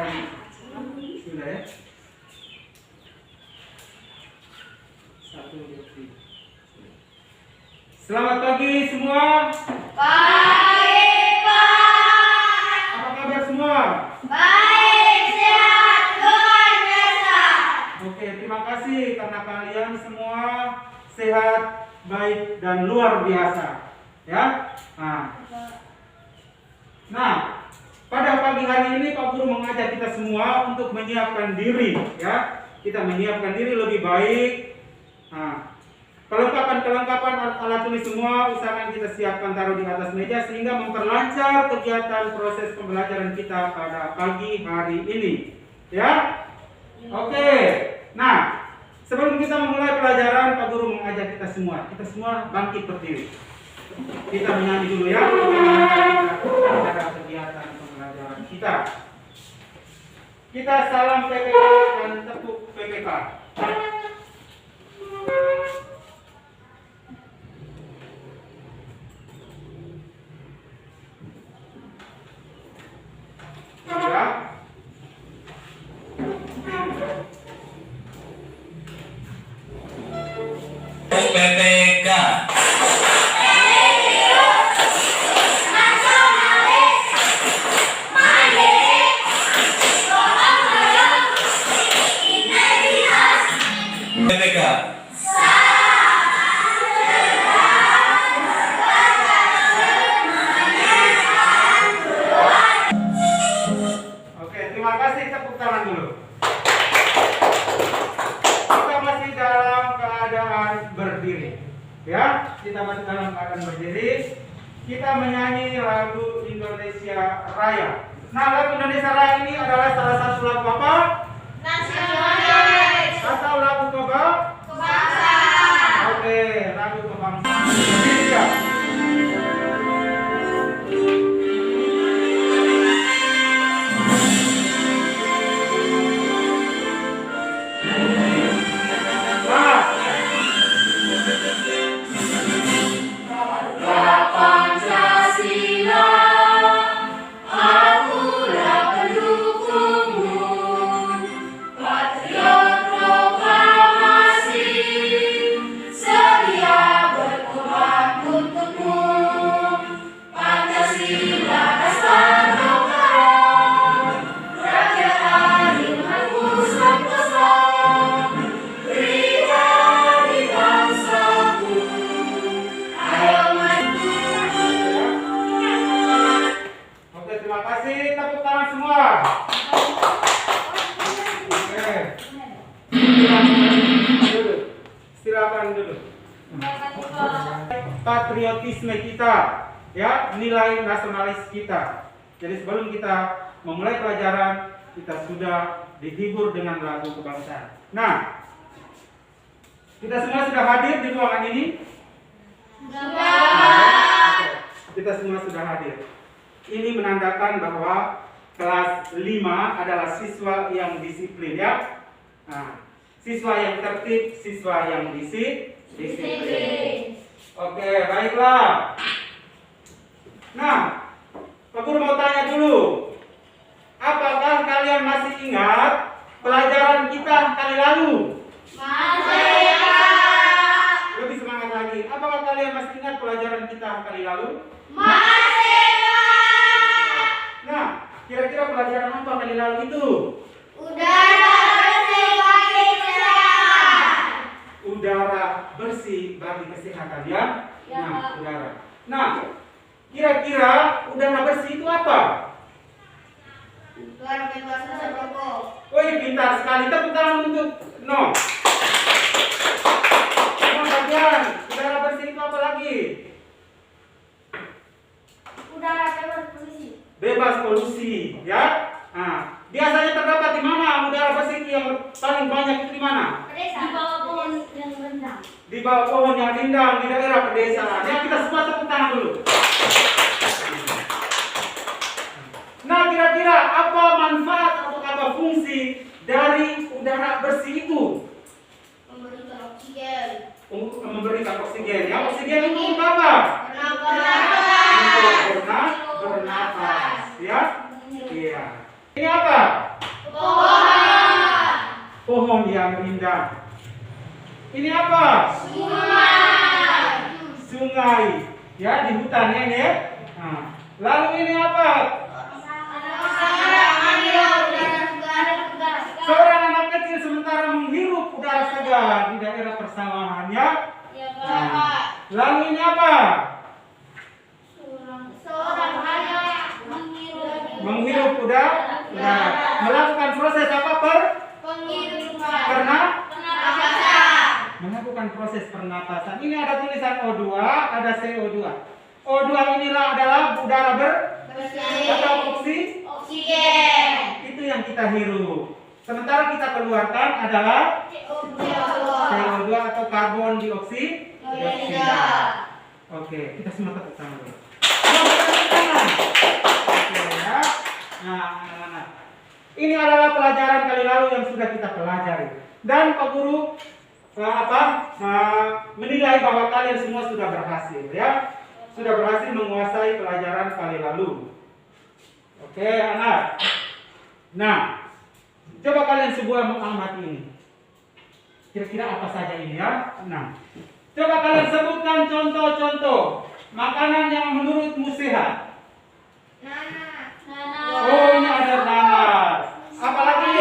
Sudah ya? 1, 2, 3. Selamat pagi semua. Pagi, Pak. Apa kabar semua? Baik, sehat, luar biasa. Oke, terima kasih karena kalian semua sehat, baik, dan luar biasa. Ya. Nah, pada pagi hari ini Pak Guru mengajak kita semua untuk menyiapkan diri, ya. Kita menyiapkan diri lebih baik. Nah, kelengkapan alat tulis semua usahakan kita siapkan, taruh di atas meja sehingga memperlancar kegiatan proses pembelajaran kita pada pagi hari ini. Ya? Oke. Nah, sebelum kita memulai pelajaran, Pak Guru mengajak kita semua bangkit berdiri. Kita menyanyi dulu ya. Pada kegiatan pembelajaran kita. Kita salam PPK dan tepuk PPK. Ya. PPK. PPK. Oke, terima kasih, tepuk tangan dulu. Kita masih dalam keadaan berdiri. Ya, kita masih dalam keadaan berdiri. Kita menyanyi lagu Indonesia Raya. Nah, lagu Indonesia Raya ini adalah salah satu lagu apa? Nasionalis. Atau lagu Kebangsaan. Oke, lagu kebangsaan Indonesia. Pancasila, akulah pendukungmu, patriot proklamasi, sedia berkorban untukmu. Pancasila dasar negara, rakyat adil harus sentosa, pribadi bangsaku. Ayo maju. Oke, terima kasih. Tepuk tangan semua. Oke. Silakan dulu. Patriotisme kita, ya, nilai nasionalis kita. Jadi sebelum kita memulai pelajaran, kita sudah dihibur dengan lagu kebangsaan. Nah, kita semua sudah hadir di ruangan ini. Oke, kita semua sudah hadir. Ini menandakan bahwa kelas 5 adalah siswa yang disiplin, ya. Nah, siswa yang tertib, siswa yang disiplin. Oke, baiklah. Nah, Pak Guru mau tanya dulu. Apakah kalian masih ingat pelajaran kita kali lalu? Masih. Lebih semangat lagi. Apakah kalian masih ingat pelajaran kita kali lalu? Masih. Nah, kira-kira pelajaran apa kali lalu itu? Udara bersih bagi kesehatan. Udara bersih bagi kesehatan, ya? Ya, Nah, Pak. udara. Nah, kira-kira udara bersih itu apa? Udara bebas asap rokok. Woi, pintar sekali. Tepuk tangan untuk No. Nah, bagian udara bersih itu apa lagi? Udara bebas polusi. Bebas polusi, ya? Nah, biasanya terdapat di mana udara bersih yang paling banyak itu di mana? Di bawah pohon yang rindang. Di bawah pohon yang rindang di daerah pedesaan. Ya, kita semua tepuk tangan dulu. Nah, kira-kira apa manfaat atau apa fungsi dari udara bersih itu? Memberikan oksigen. Untuk memberikan oksigen. Ya, oksigen itu untuk apa? Untuk bernafas, ya. Iya. Ini apa? Pohon. Pohon yang indah. Ini apa? Sungai. Sungai. Ya, di hutan ya ini ya. Nah, lalu ini apa? Seorang anak kecil sementara menghirup udara segar di daerah persawahan ya. Lalu ini apa? Seorang anak Menghirup udara. Nah, melakukan proses apa melakukan proses pernapasan. Ini ada tulisan O2, ada CO2. O2 inilah adalah udara atau oksigen. itu yang kita hirup. Sementara kita keluarkan adalah CO2 atau karbon dioksida. Oke, kita semua tepuk tangan dulu. Oke ya. Nah, anak-anak. Ini adalah pelajaran kali lalu yang sudah kita pelajari. Dan Pak Guru menilai bahwa kalian semua sudah berhasil ya. Sudah berhasil menguasai pelajaran kali lalu. Oke, anak. Nah, coba kalian semua mengamati ini. Kira-kira apa saja ini ya? Nah, coba kalian sebutkan contoh-contoh makanan yang menurutmu sehat. Oh, ini ada nanas. Apalagi?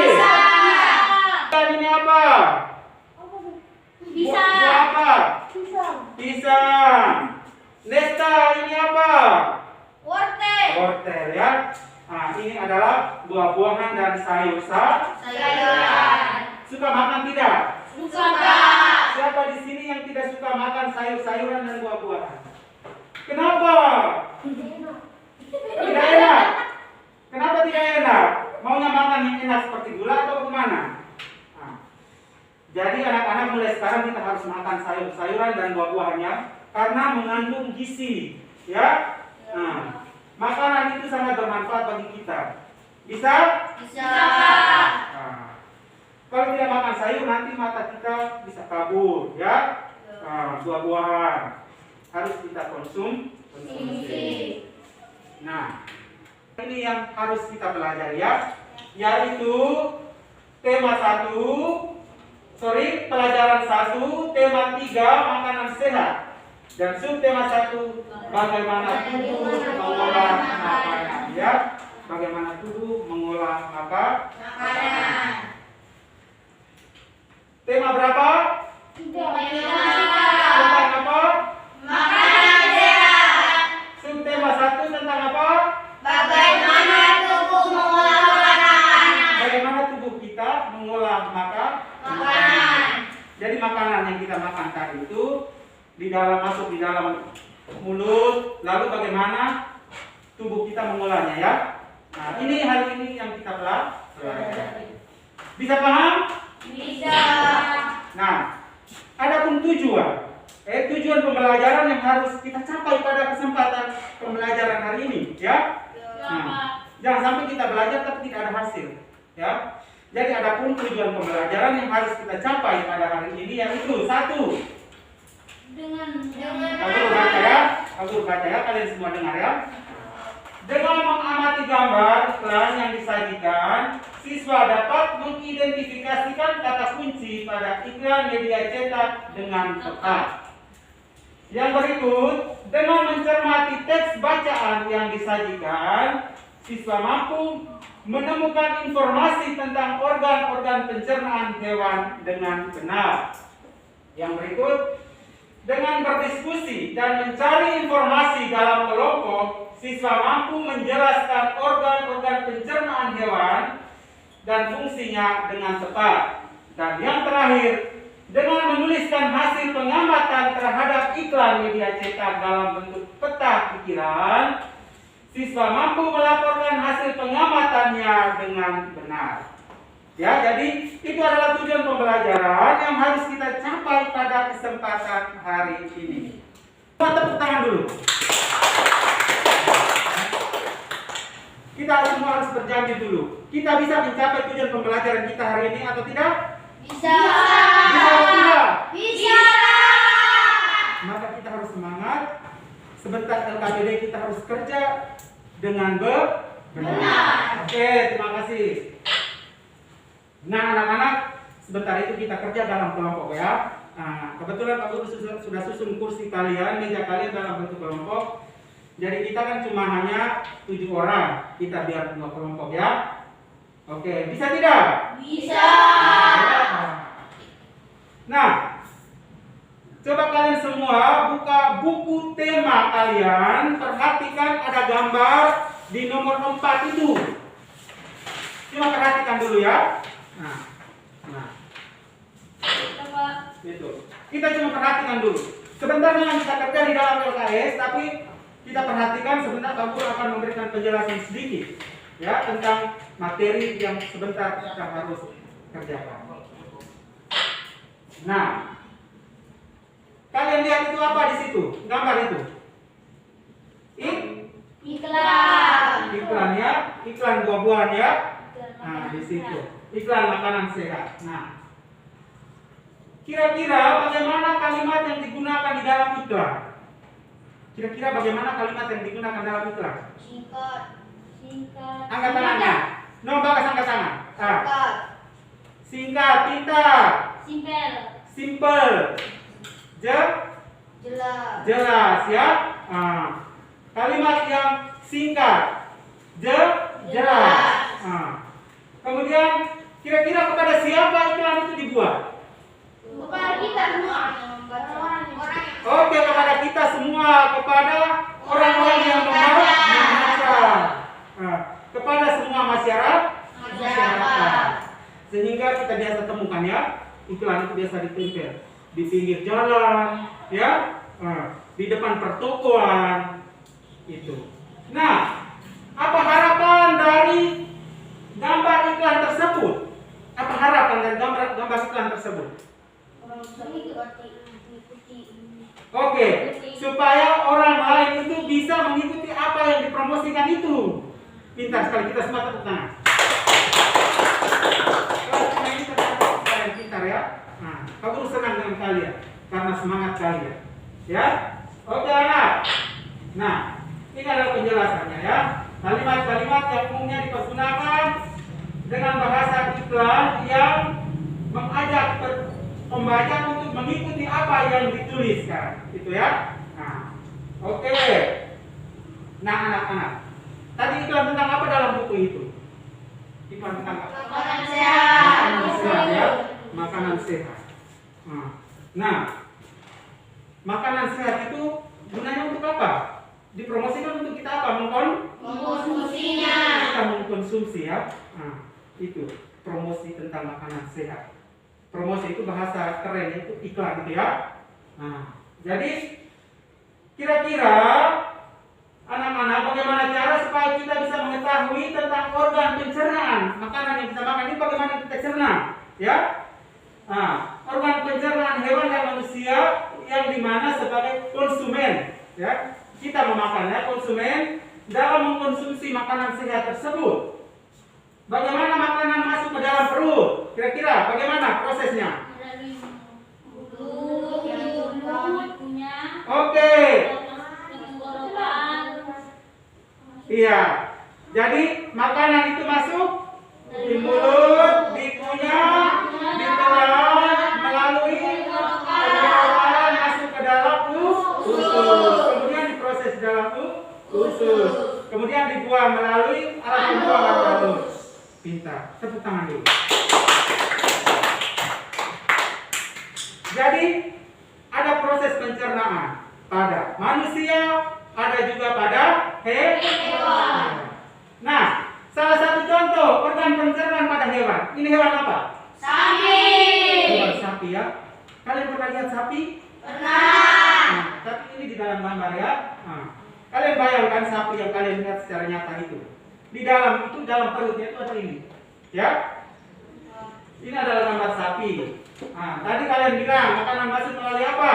Dan ini apa? Buah apa? Pisang. Nesta, ini apa? Wortel ya. Nah, ini adalah buah-buahan dan sayur-sayuran. Suka makan tidak? Siapa di sini yang tidak suka makan sayur-sayuran dan buah-buahan? Kenapa? Tidak enak. Kenapa tidak enak? Maunya makan yang enak seperti gula atau kemana? Nah, jadi anak-anak mulai sekarang kita harus makan sayur-sayuran dan buah-buahannya karena mengandung gizi, ya. Nah, makanan itu sangat bermanfaat bagi kita. Bisa? Nah, kalau tidak makan sayur nanti mata kita bisa kabur, ya. Nah, buah-buahan harus kita konsumsi. Nah, ini yang harus kita pelajari ya, yaitu pelajaran 1, tema 3 makanan sehat, dan subtema 1 bagaimana tubuh mengolah makanan ya, bagaimana tubuh mengolah makanan. Tema berapa? Tentang apa? Makanan sehat. Subtema 1 tentang apa? Bagaimana tubuh mengolah makanan. Bagaimana tubuh kita mengolah makanan. Jadi makanan yang kita makan tadi itu masuk di dalam mulut, lalu bagaimana tubuh kita mengolahnya ya. Nah, ini hari ini yang kita pelajari. Bisa paham? Bisa. Nah, adapun tujuan pembelajaran yang harus kita capai pada kesempatan pembelajaran hari ini ya. Nah, jangan sampai kita belajar tapi tidak ada hasil ya. Jadi adapun tujuan pembelajaran yang harus kita capai pada hari ini yaitu 1. Aku baca ya, kalian semua dengar ya. Dengan mengamati gambar iklan yang disajikan, siswa dapat mengidentifikasikan kata kunci pada iklan media cetak dengan tepat. Yang berikut, dengan mencermati teks bacaan yang disajikan, siswa mampu menemukan informasi tentang organ-organ pencernaan hewan dengan benar. Yang berikut, dengan berdiskusi dan mencari informasi dalam kelompok, siswa mampu menjelaskan organ-organ pencernaan hewan dan fungsinya dengan tepat. Dan yang terakhir, dengan menuliskan hasil pengamatan terhadap iklan media cetak dalam bentuk peta pikiran, siswa mampu melaporkan hasil pengamatannya dengan benar. Ya, jadi itu adalah tujuan pembelajaran yang harus kita capai pada kesempatan hari ini. Tepuk tangan dulu. Kita semua harus berjanji dulu. Kita bisa mencapai tujuan pembelajaran kita hari ini atau tidak? Bisa. Bisa atau tidak? Bisa. Maka kita harus semangat. Sebentar LKPD kita harus kerja dengan Benar. Oke, terima kasih. Nah, anak-anak, sebentar itu kita kerja dalam kelompok ya. Nah, kebetulan Pak Guru sudah susun kursi kalian, meja kalian dalam bentuk kelompok. Jadi kita kan cuma hanya 7 orang. Kita biar 2 kelompok ya. Oke, bisa tidak? Bisa. Nah, coba kalian semua buka buku tema kalian. Perhatikan ada gambar di nomor 4 itu. Coba perhatikan dulu ya. Nah. Itu. Kita cuma perhatikan dulu. Sebentar dengan kita kerja di dalam LKS, tapi kita perhatikan sebentar Pak Guru akan memberikan penjelasan sedikit ya tentang materi yang sebentar kita harus kerjakan. Nah, kalian lihat itu apa di situ? Gambar itu. Iklan. Iklan ya, iklan buah-buahan ya. Nah, di situ. Iklan makanan sehat. Nah, kira-kira bagaimana kalimat yang digunakan di dalam iklan? Kira-kira bagaimana kalimat yang digunakan dalam iklan? Singkat. Angkat tangannya. No, bagas angkat tangan. Singkat. Singkat, pintar. Simpel. Simple. Jelas. Jelas ya. Kalimat yang singkat. Jelas. Kemudian kira-kira kepada siapa iklan itu dibuat? Kepada kita semua. Oke, kepada kita semua, kepada orang-orang yang membaca. Kepada semua masyarakat. Sehingga kita biasa temukan ya, iklan itu biasa ditempel di pinggir jalan, ya, di depan pertokoan itu. Nah, apa harapan dari gambar iklan tersebut? Apa harapan dari gambar iklan tersebut? Oke, supaya orang lain itu bisa mengikuti apa yang dipromosikan itu. Pintar sekali, kita semua tepuk tangan. Ini kalian pintar ya. Nah, Pak Guru senang dengan kalian karena semangat kalian. Ya, oke anak. Nah, ini adalah penjelasannya ya. Kalimat-kalimat yang umumnya dipergunakan dengan bahasa iklan yang mengajak pembaca untuk mengikuti apa yang dituliskan, gitu ya. Nah, oke. Nah, anak-anak, tadi iklan tentang apa dalam buku itu? Iklan tentang apa? Makanan sehat. Makanan sehat ya, makanan sehat. Nah, makanan sehat itu gunanya untuk apa? Dipromosikan untuk kita apa? Mengkonsumsinya. Kita mengkonsumsi ya. Nah, itu promosi tentang makanan sehat. Promosi itu bahasa keren itu iklan gitu ya. Nah, jadi kira-kira anak-anak bagaimana cara supaya kita bisa mengetahui tentang organ pencernaan makanan yang kita makan ini, bagaimana kita cerna ya. Nah, organ pencernaan hewan dan manusia yang dimana sebagai konsumen ya, kita memakannya konsumen dalam mengkonsumsi makanan sehat tersebut. Bagaimana makanan masuk ke dalam perut? Kira-kira bagaimana prosesnya? Oke. Iya. Jadi makanan itu masuk di mulut, dikunyah, ditelan, melalui pencernaan masuk ke dalam usus. Kemudian diproses di dalam usus. Kemudian dibuang melalui alat pembuangan halus. Pintar, tepuk tangan dulu. Jadi ada proses pencernaan pada manusia, ada juga pada hewan. Nah, salah satu contoh organ pencernaan pada hewan. Ini hewan apa? Sapi. Hewan sapi ya. Kalian pernah lihat sapi? Pernah. Nah, tapi ini di dalam gambar ya. Nah, kalian bayangkan sapi yang kalian lihat secara nyata itu. Di dalam itu, dalam perutnya itu ada ini, ya. Ini adalah gambar sapi. Nah, tadi kalian bilang makanan masuk melalui apa?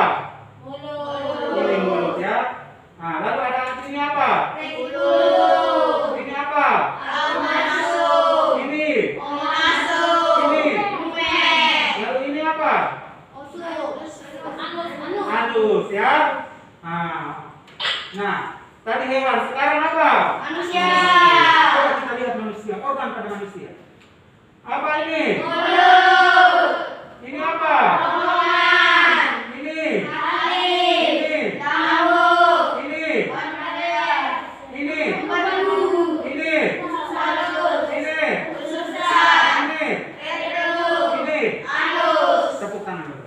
Mulut. Mulut ya. Nah, lalu ada ini apa? Mulut. Ini apa? Masuk. Ini. Masuk. Ini. Umet. Lalu ini apa? Anus ya. Nah, tadi hewan. Sekarang apa? Manusia. Coba organ pada manusia. Apa ini? Mulut. Ini apa? Omongan. Ini. Hati. Ini. Rambut. Ini. Konfeder. Ini. Madu. Ini. Salus. Ini. Susah. Ini. Redu. Ini. Anus. Tepuk tangan dulu.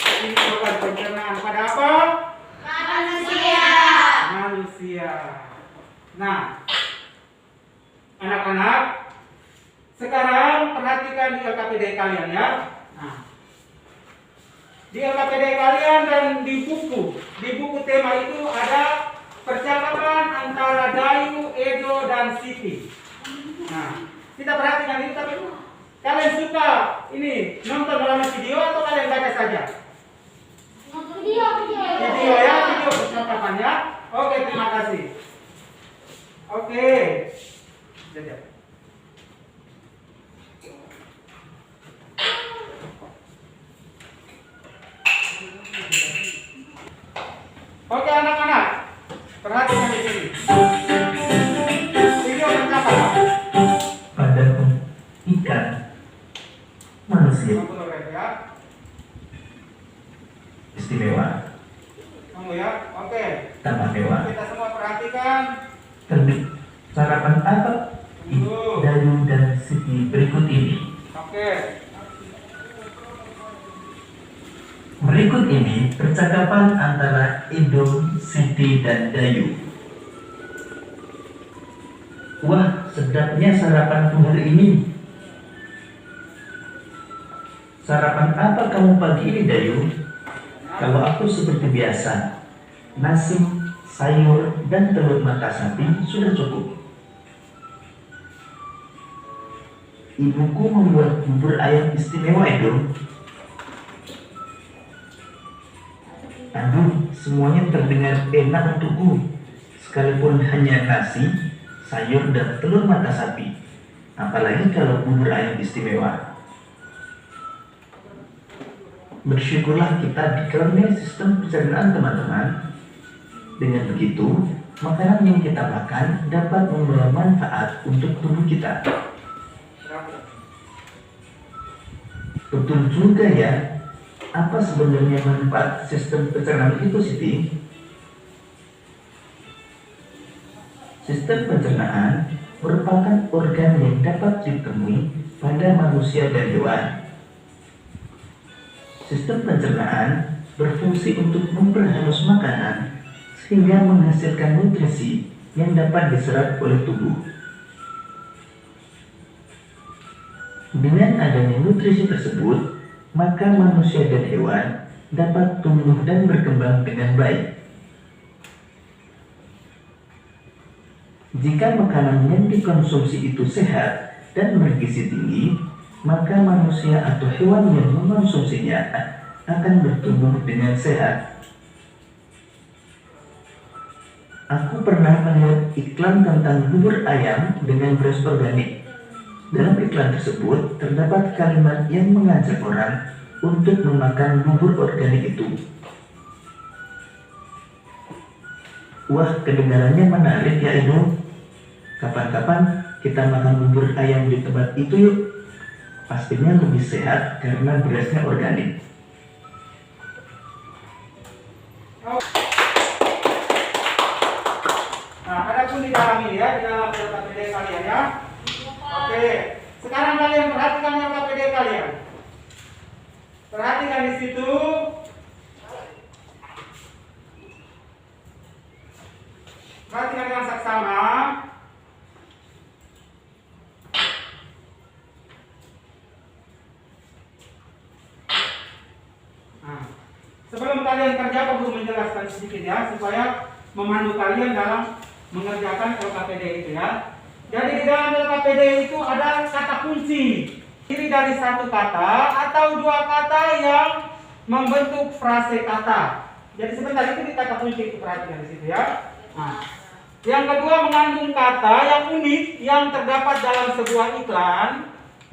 Ini organ pencernaan pada apa? Manusia. Manusia. Nah, anak-anak, sekarang perhatikan di LKPD kalian ya. Nah, di LKPD kalian dan di buku tema itu ada percakapan antara Dayu, Edo, dan Siti. Nah, kita perhatikan ini, tapi kalian suka ini nonton dalam video atau kalian baca saja? Video. Video ya, video percakapan ya. Oke, terima kasih. Oke. Jajak. Oke anak-anak, perhatikan di sini. Video percakapan. pada ikan manusia Kamu dengar ya, istimewa, kamu ya. Oke. tambah mewah. Kita semua perhatikan. Terbit sarapan apa Dayu dan Siti berikut ini. Oke. Berikut ini percakapan antara Edo, Siti, dan Dayu. Wah, sedapnya sarapanku hari ini. Sarapan apa kamu pagi ini, Dayu? Kalau aku seperti biasa, nasi, sayur, dan telur mata sapi sudah cukup. Ibuku membuat bubur ayam istimewa, Edo. Aduh, semuanya terdengar enak untukku. Sekalipun hanya nasi, sayur, dan telur mata sapi. Apalagi kalau bubur ayam istimewa. Bersyukurlah kita dikaruniai sistem pencernaan, teman-teman. Dengan begitu, makanan yang kita makan dapat membawa manfaat untuk tubuh kita. Betul juga ya. Apa sebenarnya manfaat sistem pencernaan itu, Siti? Sistem pencernaan merupakan organ yang dapat ditemui pada manusia dan hewan. Sistem pencernaan berfungsi untuk memperhalus makanan sehingga menghasilkan nutrisi yang dapat diserap oleh tubuh. Dengan adanya nutrisi tersebut, maka manusia dan hewan dapat tumbuh dan berkembang dengan baik. Jika makanan yang dikonsumsi itu sehat dan bergizi tinggi, maka manusia atau hewan yang mengonsumsinya akan bertumbuh dengan sehat. Aku pernah melihat iklan tentang bubur ayam dengan beras organik. Dalam iklan tersebut terdapat kalimat yang mengajak orang untuk memakan bubur organik itu. Wah, kedengarannya menarik ya, Edo. Kapan-kapan kita makan bubur ayam di tempat itu yuk. Pastinya lebih sehat karena berasnya organik. Nah, adapun di dalam ini ya, di dalam LKPD kalian ya. Oke, sekarang kalian perhatikan LKPD kalian. Perhatikan di situ. Perhatikan dengan saksama. Nah, sebelum kalian kerja, aku perlu menjelaskan sedikit ya, supaya memandu kalian dalam mengerjakan LKPD itu ya. Jadi di dalam LKPD itu ada kata kunci. Terdiri dari satu kata atau dua kata yang membentuk frase kata. Jadi sebentar itu di kata kunci itu, perhatikan di situ ya. Nah, yang kedua mengandung kata yang unik yang terdapat dalam sebuah iklan.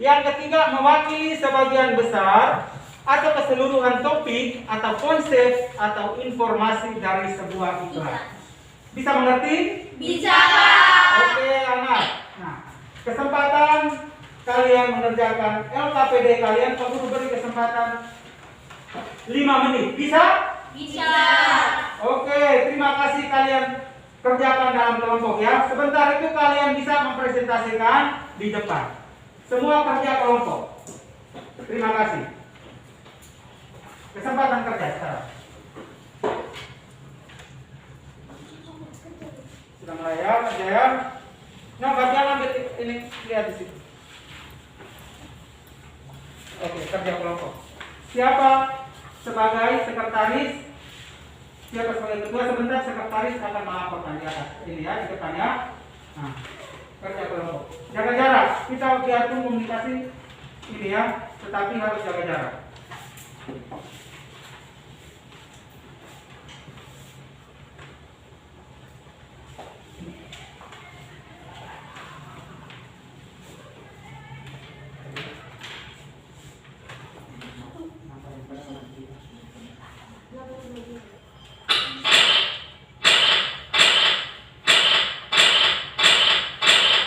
Yang ketiga mewakili sebagian besar atau keseluruhan topik atau konsep atau informasi dari sebuah iklan. Bisa mengerti? Bicara. Oke, anak. Nah, kesempatan kalian mengerjakan LKPD kalian, Pak Guru beri kesempatan 5 menit. Bisa? Bisa. Oke, terima kasih kalian kerjakan dalam kelompok ya. Sebentar itu kalian bisa mempresentasikan di depan. Semua kerja kelompok. Terima kasih. Kesempatan kerja sekarang. Sudah mulai ya, kerja ya. Nah, bagian ambil ini, lihat di situ. Oke, kerja kelompok. Siapa sebagai sekretaris? Siapa sebagai ketua? Sebentar sekretaris akan melaporkan di atas. Ini ya, di depannya. Nah, kerja kelompok. Jaga jarak. Kita biarpun komunikasi ini ya, tetapi harus jaga jarak.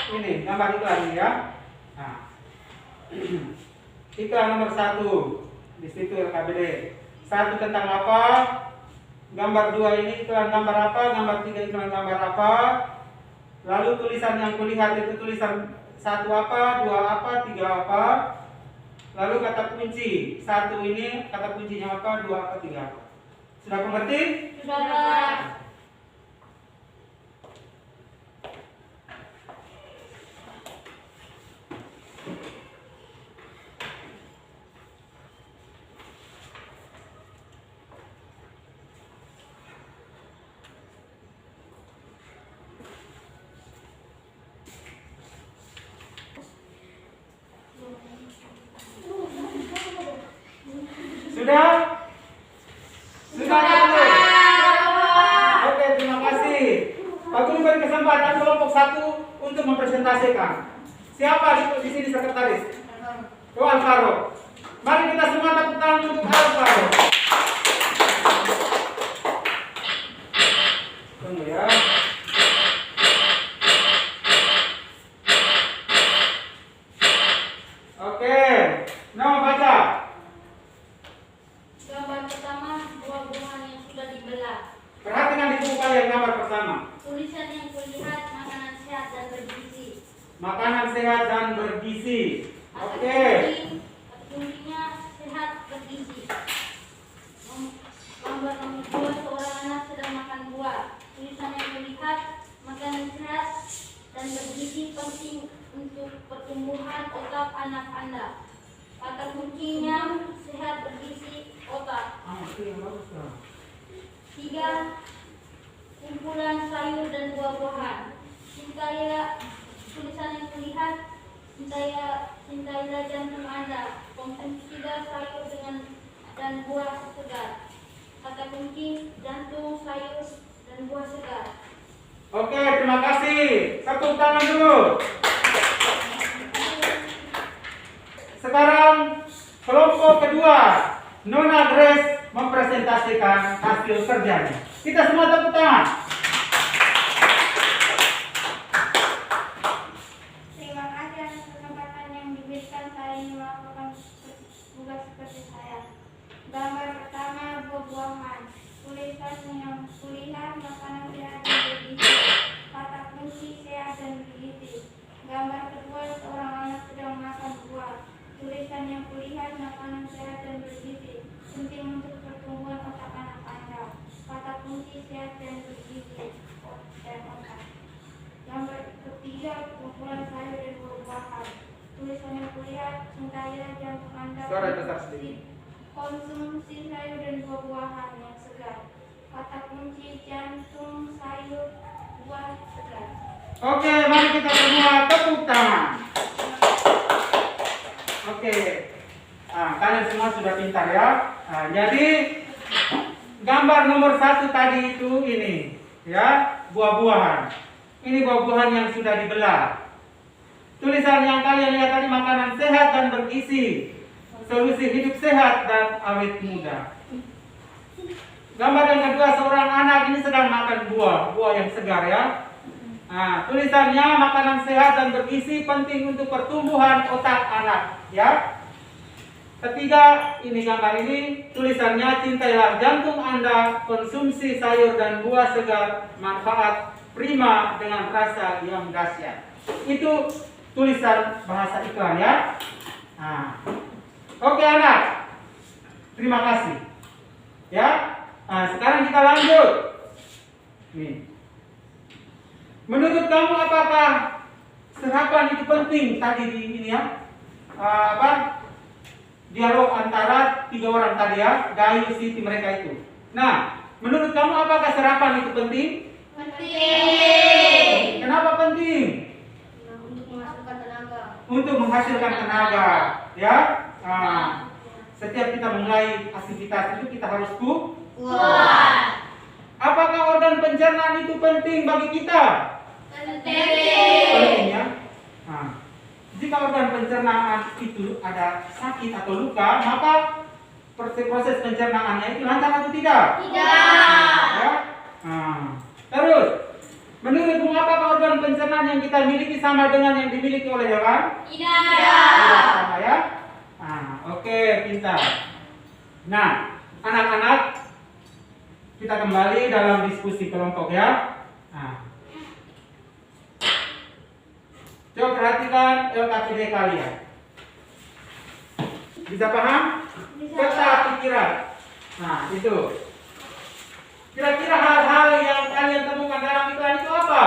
Ini gambar iklan ini ya. Nah, iklan nomor 1 di situ LKPD. 1 tentang apa? Gambar 2 ini iklan gambar apa? Gambar 3 iklan gambar apa? Lalu tulisan yang kulihat itu tulisan 1 apa? 2 apa? 3 apa? Lalu kata kunci 1 ini kata kuncinya apa? 2 apa? 3 apa? Sudah mengerti? Sudah, Pak. Sudah? Sudah teman-teman? Oke, terima kasih. Pak Guru beri kesempatan kelompok 1 untuk mempresentasikan. Siapa di sini sekretaris? Oh, Alvaro. Mari kita semua tepuk tangan untuk Alvaro. Tunggu ya. Oke, nama baca. Gambar pertama, buah-buahan yang sudah dibelah. Perhatikan di buku kalian gambar pertama. Tulisan yang kulihat, makanan sehat dan bergizi. Makanan sehat dan bergizi. Oke. Kuncinya sehat bergizi. Gambar nomor 2, seorang anak sedang makan buah. Tulisan yang kulihat, makanan sehat dan bergizi penting untuk pertumbuhan otak anak Anda. Kata kuncinya sehat bergizi otak. Oke, bagus dong. 3. Kumpulan sayur dan buah-buahan. Tulisan yang kulihat, cintailah jantung Anda. Konsumsilah sayur dan buah segar. Kata kunci jantung, sayur dan buah segar. Oke, terima kasih. Tepuk tangan dulu. Sekarang kelompok kedua, Nona Grace mempresentasikan hasil kerjanya. Kita semua tepuk tangan. Terima kasih atas kesempatan yang diberikan saya ini melakukan tugas seperti saya. Gambar pertama, buah-buahan. Tulisan yang kulihat, makanan sehat dan bergizi. Kata kunci sehat dan bergizi. Gambar kedua, seorang anak sedang makan buah. Tulisan yang kulihat, makanan sehat dan bergizi. Penting untuk pertumbuhan otak anak Anda. Kata kunci sehat dan bergizi dan otak. Gambar ketiga, kumpulan sayur dan buah-buahan. Tulisan yang kulihat, cintailah jantung Anda. Suara besar sedikit. Konsumsi sayur dan buah-buahan yang segar. Kata kunci jantung, sayur, buah segar. Oke, mari kita semua tepuk tangan. Oke. Nah, kalian semua sudah pintar ya. Nah, jadi gambar nomor 1 tadi itu ini, ya, buah-buahan. Ini buah-buahan yang sudah dibelah. Tulisan yang kalian lihat tadi, makanan sehat dan bergizi, solusi hidup sehat dan awet muda. Gambar yang kedua, seorang anak ini sedang makan buah yang segar ya. Nah, tulisannya makanan sehat dan bergizi penting untuk pertumbuhan otak anak, ya. Ketiga, ini gambar ini tulisannya cintailah jantung Anda, konsumsi sayur dan buah segar, manfaat prima dengan rasa yang dahsyat. Itu tulisan bahasa iklan, ya. Nah. Oke anak, terima kasih. Ya, nah, sekarang kita lanjut. Nih. Menurut kamu apakah serapan itu penting tadi di ini ya? Dialog antara 3 orang tadi ya, Gayu, Siti, mereka itu. Nah, menurut kamu apakah serapan itu penting? Penting. Kenapa penting? Untuk menghasilkan tenaga. Untuk menghasilkan tenaga, ya. Nah, setiap kita mulai aktivitas itu kita harus Kuat. Apakah organ pencernaan itu penting bagi kita? Penting ya. Nah, jika organ pencernaan itu ada sakit atau luka, maka proses pencernaannya itu lancar atau tidak? Tidak. Ya. Nah, terus, menurut Bung, apakah organ pencernaan yang kita miliki sama dengan yang dimiliki oleh hewan? Tidak sama ya. Nah, oke, pintar. Nah, anak-anak, kita kembali dalam diskusi kelompok ya. Nah, coba perhatikan LKPD kalian. Bisa paham? Peta pikiran. Nah, itu. Kira-kira hal-hal yang kalian temukan dalam iklan itu apa?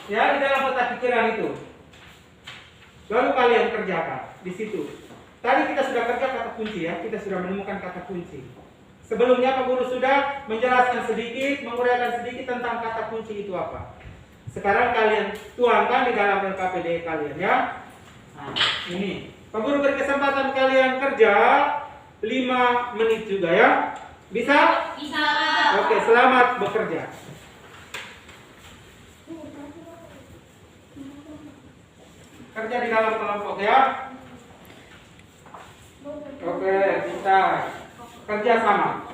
Ya, di dalam peta pikiran itu. Lalu kalian kerjakan di situ. Tadi kita sudah kerja kata kunci ya, kita sudah menemukan kata kunci. Sebelumnya Pak Guru sudah menjelaskan sedikit, menguraikan sedikit tentang kata kunci itu apa. Sekarang kalian tuangkan di dalam LKPD kalian ya. Nah, ini. Pak Guru berkesempatan kalian kerja 5 menit juga ya. Bisa? Bisa. Oke, selamat bekerja. Kerja di dalam kelompok ya. Oke, bisa. Kerja sama.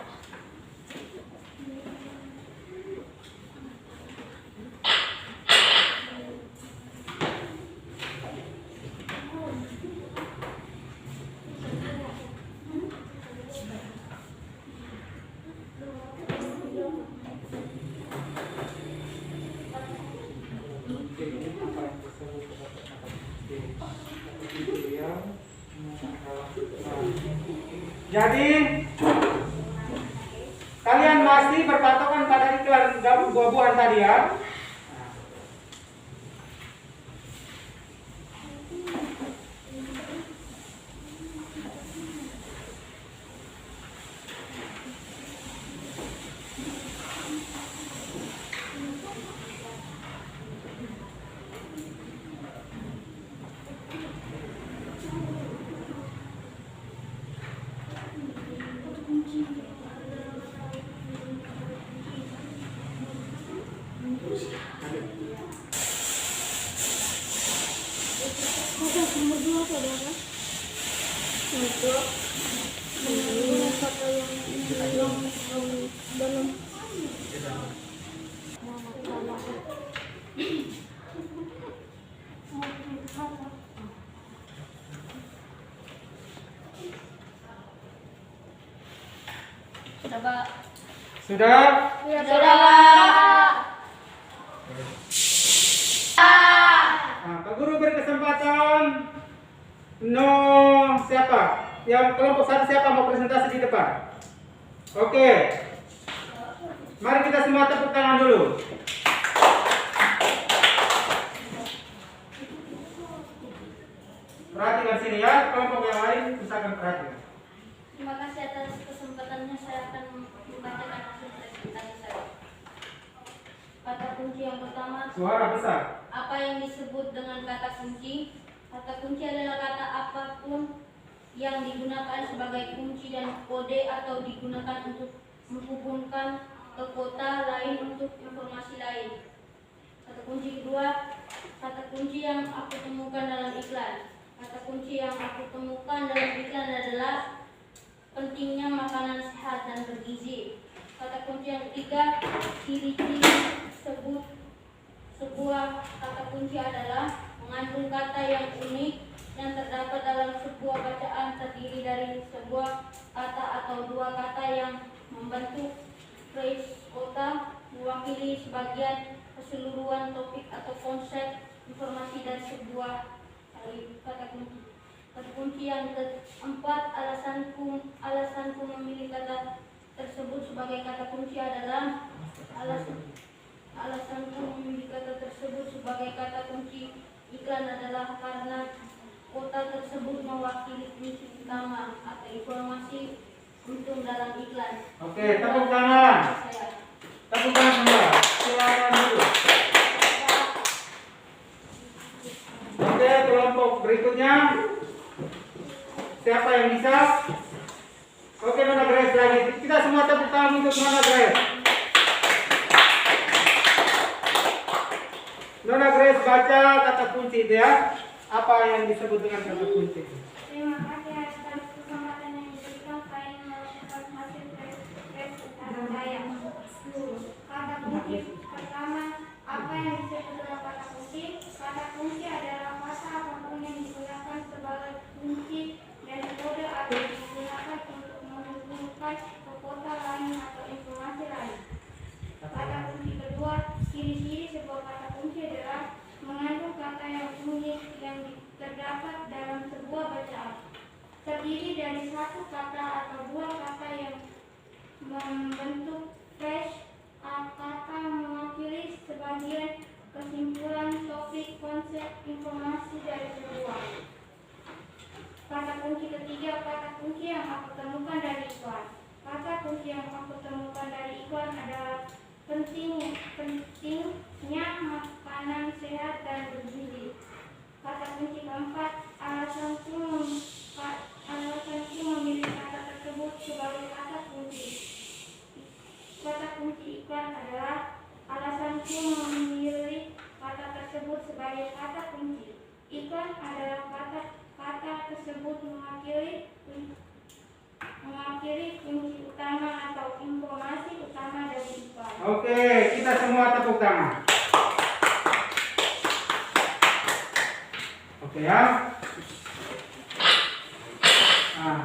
Jadi kalian masih berpatokan pada iklan buah-buahan tadi ya. Sudah? Nah, Pak Guru berkesempatan. Siapa? Yang kelompok 1 siapa mau presentasi di depan? Oke. Mari kita semua tepuk tangan dulu. Perhatikan sini ya, kelompok yang lain usahakan perhatikan. Terima kasih atas kesempatannya, saya akan membacakan hasil presentasi saya. Kata kunci yang pertama, Suara besar. apa yang disebut dengan kata kunci? Kata kunci adalah kata apapun yang digunakan sebagai kunci dan kode atau digunakan untuk menghubungkan ke kota lain untuk informasi lain. Kata kunci kedua, kata kunci yang aku temukan dalam iklan. Kata kunci yang aku temukan dalam iklan adalah pentingnya makanan sehat dan bergizi. Kata kunci yang ketiga, ciri-ciri Sebuah kata kunci adalah mengandung kata yang unik yang terdapat dalam sebuah bacaan, terdiri dari sebuah kata atau dua kata yang membentuk frase kata, mewakili sebagian keseluruhan topik atau konsep informasi dari sebuah kata kunci. Kata kunci yang keempat, alasanku memilih kata tersebut sebagai kata kunci adalah alasanku memilih kata tersebut sebagai kata kunci iklan adalah karena kota tersebut mewakili kunci utama atau informasi untung dalam iklan. Oke, tepuk tangan. Tepuk tangan semua. Silakan dulu. Oke, kelompok berikutnya. Siapa yang bisa? Oke, Nona Grace lagi. Kita semua tepuk tangan untuk Nona Grace. Nona Grace baca kata kunci itu ya. Apa yang disebut dengan kata kunci? Terima kasih atas kesempatan yang diberikan saya melakukan hasil tes utara saya. Kata kunci pertama, apa yang disebut dengan kata kunci? Kata kunci adalah kata apapun yang digunakan sebagai kunci dan kode atau digunakan untuk menghubungkan ke kota lain atau informasi lain. Kata kunci kedua, ciri-ciri sebuah kata kunci adalah mengandung kata yang unik yang terdapat dalam sebuah bacaan, terdiri dari satu kata atau dua kata yang membentuk frase kata, mewakili sebagian kesimpulan topik, konsep, informasi dari sebuah. Kata kunci ketiga, kata kunci yang aku temukan dari iklan. Kata kunci yang aku temukan dari iklan adalah pentingnya makanan sehat dan bergizi. Kata kunci keempat, alasanku memilih kata tersebut sebagai kata kunci. Kata kunci iklan adalah alasanku memilih kata tersebut sebagai kata kunci. Iklan adalah kata tersebut mewakili kunci utama atau informasi utama dari iklan. Oke, kita semua tepuk tangan. Oke ya. Nah,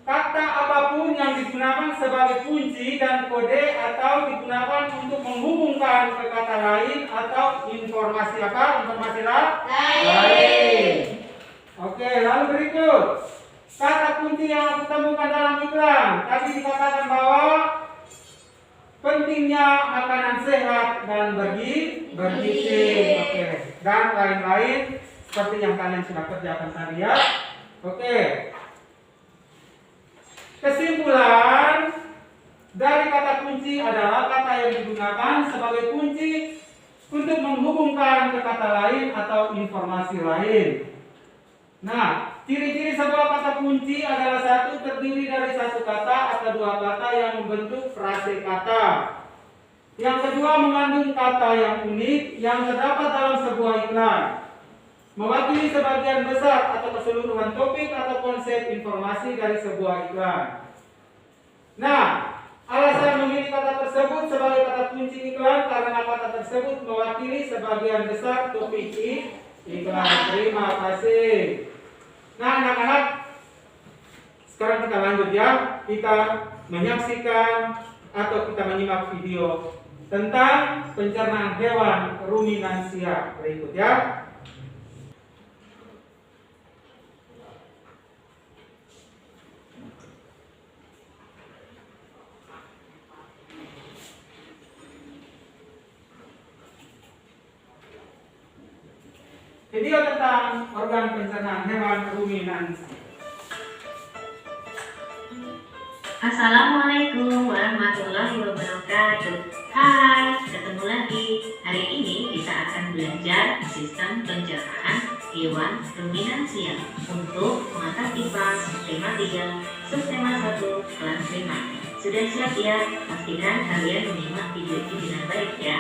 kata apapun yang digunakan sebagai kunci dan kode atau digunakan untuk menghubungkan ke kata lain atau informasi apa? Informasi lain. Oke, lalu berikut. Kata kunci yang aku temukan dalam iklan. Tadi dikatakan bahwa pentingnya makanan sehat dan bergizi. Oke. Dan lain-lain seperti yang kalian sudah kerjakan tadi ya. Oke. Kesimpulan dari kata kunci adalah kata yang digunakan sebagai kunci untuk menghubungkan ke kata lain atau informasi lain. Nah, ciri-ciri sebuah kata kunci adalah satu, terdiri dari satu kata atau dua kata yang membentuk frase kata. Yang kedua, mengandung kata yang unik yang terdapat dalam sebuah iklan, mewakili sebagian besar atau keseluruhan topik atau konsep informasi dari sebuah iklan. Nah, alasan memilih kata tersebut sebagai kata kunci iklan karena kata tersebut mewakili sebagian besar topik iklan. Terima kasih. Nah, anak-anak, sekarang kita lanjut ya. Kita menyaksikan atau kita menyimak video tentang pencernaan hewan ruminansia berikut ya. Video tentang organ pencernaan hewan ruminansia. Assalamualaikum warahmatullahi wabarakatuh. Hai, ketemu lagi. Hari ini kita akan belajar sistem pencernaan hewan ruminansia untuk mata IPA tema 3, subtema 1, kelas 5. Sudah siap ya? Pastikan kalian menyimak video ini dengan baik ya.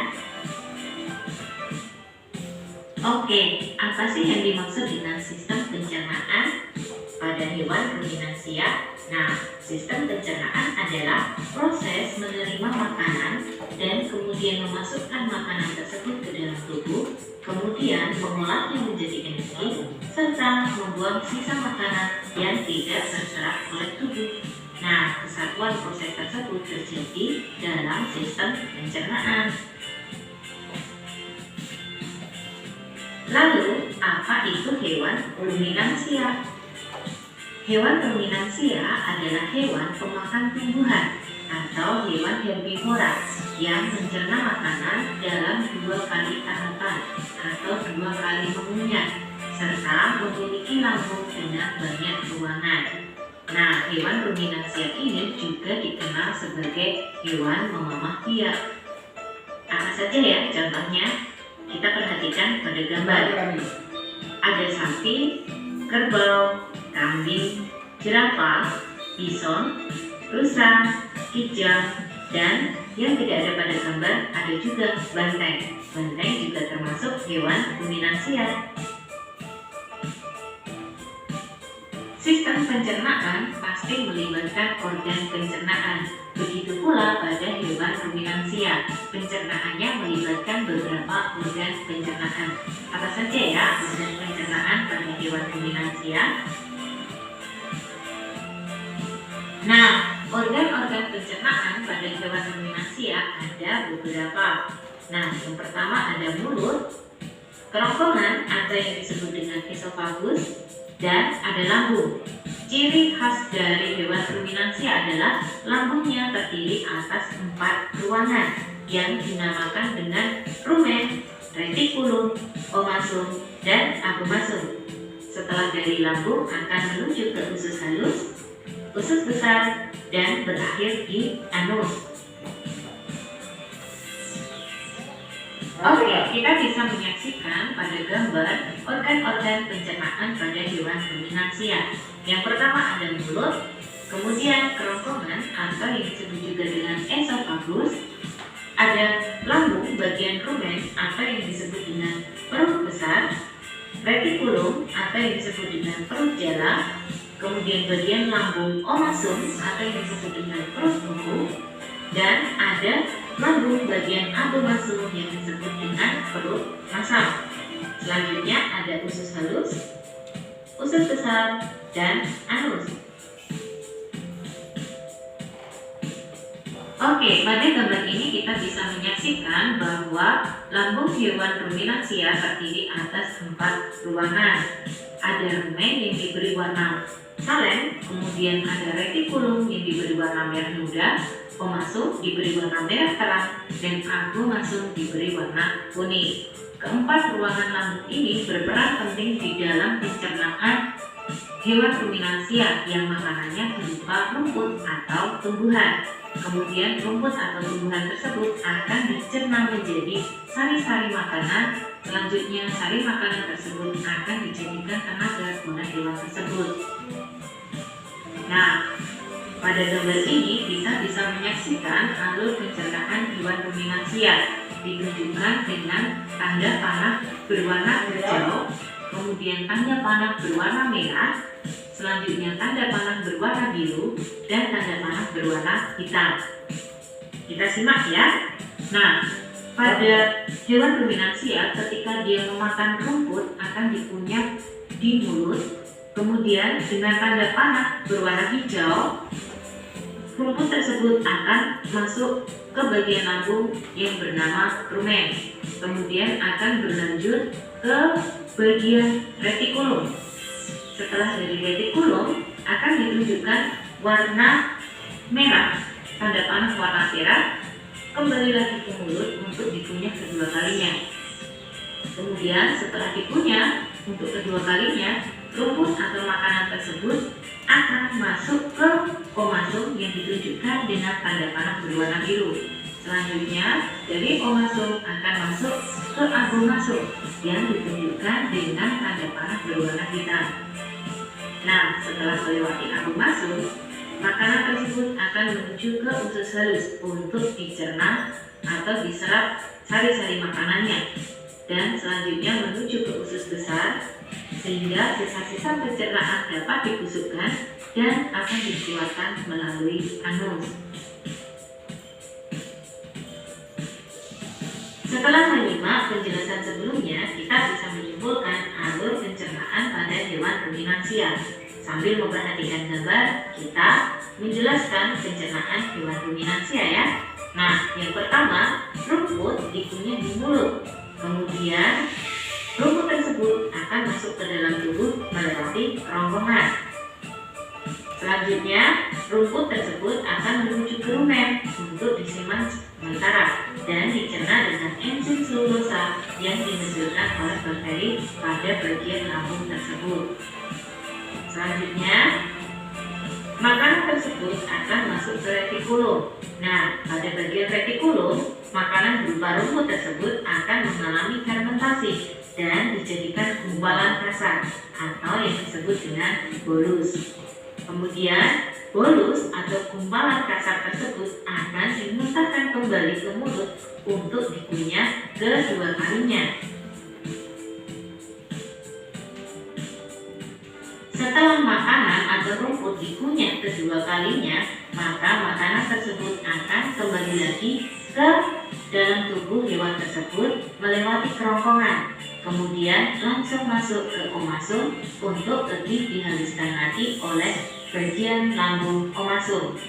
Oke, apa sih yang dimaksud dengan sistem pencernaan? Pada hewan ruminansia. Nah, sistem pencernaan adalah proses menerima makanan dan kemudian memasukkan makanan tersebut ke dalam tubuh, kemudian mengolahnya menjadi energi, serta membuang sisa makanan yang tidak terserap oleh tubuh. Nah, kesatuan proses tersebut terjadi dalam sistem pencernaan. Lalu, apa itu hewan ruminansia? Hewan ruminansia adalah hewan pemakan tumbuhan atau hewan herbivora yang mencerna makanan dalam 2 kali tahapan atau 2 kali mengunyah, serta memiliki lambung dengan banyak ruangan. Nah, hewan ruminansia ini juga dikenal sebagai hewan memamah biak. Apa saja ya contohnya? Kita perhatikan pada gambar. Ada sapi, kerbau, kambing, jerapah, bison, rusa, kijang, dan yang tidak ada pada gambar ada juga banteng. Banteng juga termasuk hewan ruminansia. Sistem pencernaan pasti melibatkan organ pencernaan. Begitu pula pada hewan ruminansia, pencernaannya melibatkan beberapa organ pencernaan. Apa saja ya organ pencernaan pada hewan ruminansia? Nah, organ-organ pencernaan pada hewan ruminansia ada beberapa. Nah, yang pertama ada mulut, kerongkongan atau yang disebut dengan esofagus, dan ada lambung. Ciri khas dari hewan ruminansia adalah lambungnya terdiri atas 4 ruangan yang dinamakan dengan rumen, retikulum, omasum, dan abomasum. Setelah dari lambung akan menuju ke usus halus, usus besar, dan berakhir di anus. Oke, kita bisa menyaksikan pada gambar organ-organ pencernaan pada hewan ruminansia. Yang pertama ada mulut, kemudian kerongkongan atau yang disebut juga dengan esofagus, ada lambung bagian rumen atau yang disebut dengan perut besar, retikulum atau yang disebut dengan perut jala, kemudian bagian lambung omasum atau yang disebut dengan perut buku, dan ada lambung bagian abomasum yang disebut dengan perut masam. Selanjutnya ada usus halus, usus besar, dan anus. Oke, pada gambar ini kita bisa menyaksikan bahwa lambung hewan ruminansia terdiri atas 4 ruangan. Ada rumen yang diberi warna salem, kemudian ada retikulum yang diberi warna merah muda, omasum diberi warna merah terang, dan abomasum diberi warna kuning. Keempat ruangan lambung ini berperan penting di dalam pencernaan hewan ruminansia yang makanannya berupa rumput atau tumbuhan. Kemudian rumput atau tumbuhan tersebut akan dicerna menjadi sari-sari makanan. Selanjutnya sari makanan tersebut akan dijadikan tenaga oleh hewan tersebut. Nah, pada gambar ini kita bisa menyaksikan alur pencernaan hewan ruminansia ditunjukkan dengan tanda panah berwarna hijau, kemudian tanda panah berwarna merah, selanjutnya tanda panah berwarna biru, dan tanda panah berwarna hitam. Kita simak ya. Nah, pada hewan ruminansia ketika dia memakan rumput akan dikunyah di mulut, kemudian dengan tanda panah berwarna hijau, rumput tersebut akan masuk ke bagian lambung yang bernama rumen, kemudian akan berlanjut ke bagian retikulum. Setelah dari retikulum akan ditunjukkan warna merah, tanda panah warna merah, kembali lagi ke mulut untuk dikunyah kedua kalinya. Kemudian setelah dikunyah untuk kedua kalinya, rumput atau makanan tersebut akan masuk ke omasum yang ditunjukkan dengan tanda panah berwarna biru. Selanjutnya dari omasum akan masuk ke abomasum yang ditunjukkan dengan tanda panah berwarna hitam. Nah, setelah melewati abomasum, makanan tersebut akan menuju ke usus halus untuk dicerna atau diserap sari-sari makanannya, dan selanjutnya menuju ke usus besar. sehingga sisa-sisa pencernaan dapat dibusukkan dan akan dikeluarkan melalui anus. Setelah menyimak penjelasan sebelumnya, kita bisa menyimpulkan alur pencernaan pada hewan ruminansia. Sambil memperhatikan gambar, kita menjelaskan pencernaan hewan ruminansia ya. Nah, yang pertama, rumput dikunyah di mulut. Kemudian, rumput tersebut akan masuk ke dalam tubuh melewati kerongkongan. Selanjutnya, rumput tersebut akan menuju ke rumen untuk disimpan sementara dan dicerna dengan enzim selulosa yang dihasilkan oleh bakteri pada bagian lambung tersebut. Selanjutnya, makanan tersebut akan masuk ke retikulum. Nah, pada bagian retikulum, makanan berupa rumput tersebut akan mengalami fermentasi dan dijadikan gumpalan kasar atau yang disebut dengan bolus. Kemudian, bolus atau gumpalan kasar tersebut akan dimuntahkan kembali ke mulut untuk dikunyah kedua kalinya. Setelah makanan atau rumput dikunyah kedua kalinya, maka makanan tersebut akan kembali lagi ke dalam tubuh hewan tersebut melewati kerongkongan. Kemudian langsung masuk ke omasum untuk lebih dihaluskan lagi oleh bagian lambung omasum.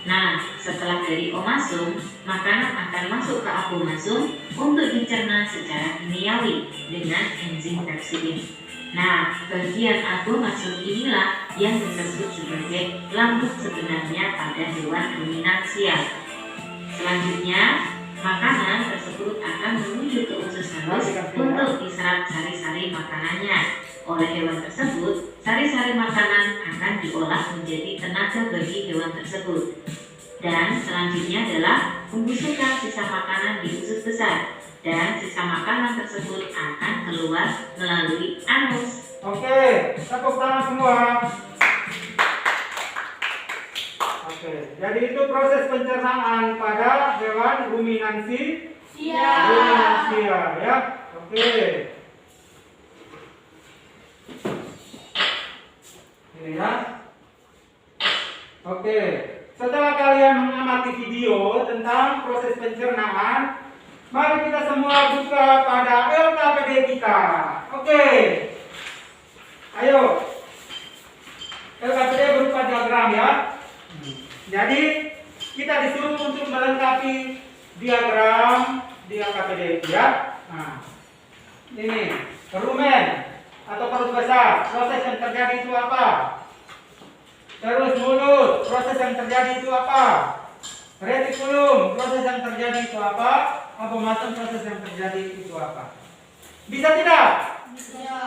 Nah, setelah dari omasum, makanan akan masuk ke abomasum untuk dicerna secara kimiawi dengan enzim pepsidin. Nah, bagian abomasum inilah yang disebut sebagai lambung sebenarnya pada hewan ruminansia. Selanjutnya, makanan tersebut akan menuju ke usus halus untuk diserap sari-sari makanannya. Oleh hewan tersebut, sari-sari makanan akan diolah menjadi tenaga bagi hewan tersebut. Dan selanjutnya adalah pembusukan sisa makanan di usus besar. Dan sisa makanan tersebut akan keluar melalui anus. Oke, tepuk tangan semua. Oke, jadi itu proses pencernaan pada hewan ruminansia ya. Oke. Ini ya. Oke. Setelah kalian mengamati video tentang proses pencernaan, mari kita semua buka pada LKPD kita. Oke. Ayo. LKPD berupa diagram ya. Jadi kita disuruh untuk melengkapi diagram di LKPD ya. Nah, ini rumen atau perut besar, proses yang terjadi itu apa? Terus mulut, proses yang terjadi itu apa? Retikulum, proses yang terjadi itu apa? Abomasum, proses yang terjadi itu apa? Bisa tidak? Bisa.